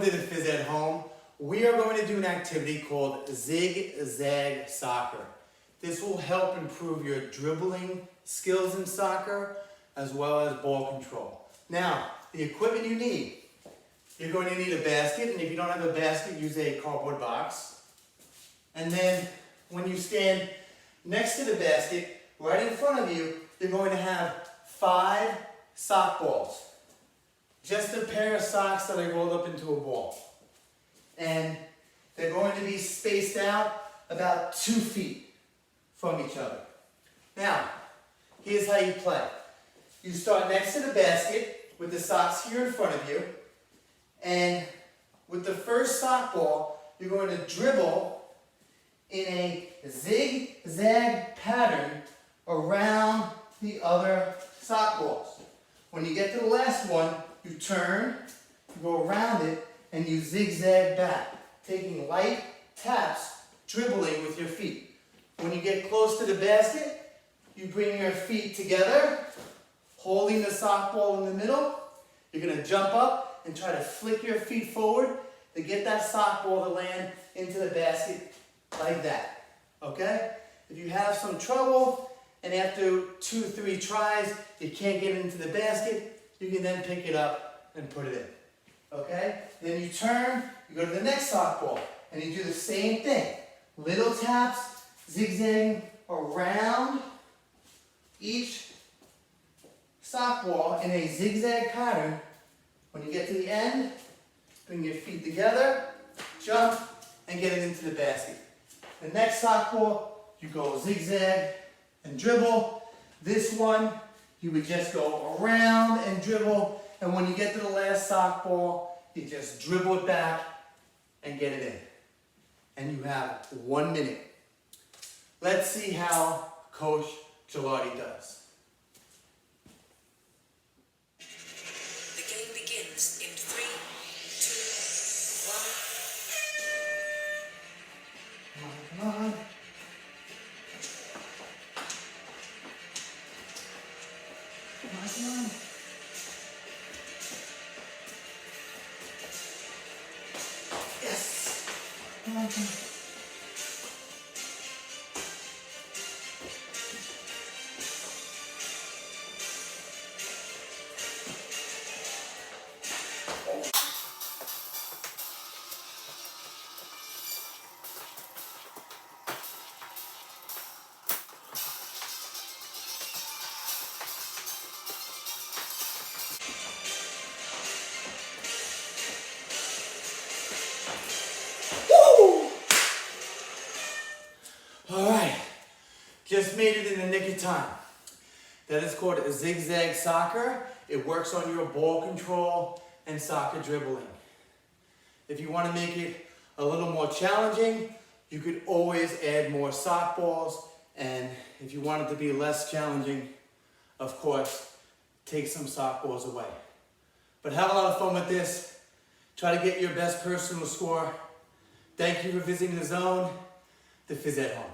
to the Phys Ed Home. We are going to do an activity called Zigzag Soccer. This will help improve your dribbling skills in soccer as well as ball control. Now, the equipment you need. You're going to need a basket, and if you don't have a basket, use a cardboard box. And then when you stand next to the basket, right in front of you, you're going to have 5 sock balls. Just a pair of socks that I rolled up into a ball. And they're going to be spaced out about 2 feet from each other. Now, here's how you play. You start next to the basket with the socks here in front of you. And with the first sock ball, you're going to dribble in a zigzag pattern around the other sock balls. When you get to the last one, you turn, you go around it, and you zigzag back, taking light taps, dribbling with your feet. When you get close to the basket, you bring your feet together, holding the sock ball in the middle. You're going to jump up and try to flick your feet forward to get that sock ball to land into the basket like that. Okay? If you have some trouble and after 2-3 tries you can't get it into the basket, you can then pick it up and put it in. Okay? Then you turn, you go to the next sock ball, and you do the same thing. Little taps, zigzagging around each sock ball in a zigzag pattern. When you get to the end, bring your feet together, jump, and get it into the basket. The next sock ball, you go zigzag and dribble. This one, you would just go around and dribble, and when you get to the last sock ball, you just dribble it back and get it in. And you have 1 minute. Let's see how Coach Gilardi does. The game begins in 3, 2, 1. Come on. Come on. Yes. Come on. Alright, just made it in the nick of time. That is called a zigzag soccer. It works on your ball control and soccer dribbling. If you want to make it a little more challenging, you could always add more sock balls, and if you want it to be less challenging, of course, take some sock balls away. But have a lot of fun with this. Try to get your best personal score. Thank you for visiting the zone, the Phys Ed Home.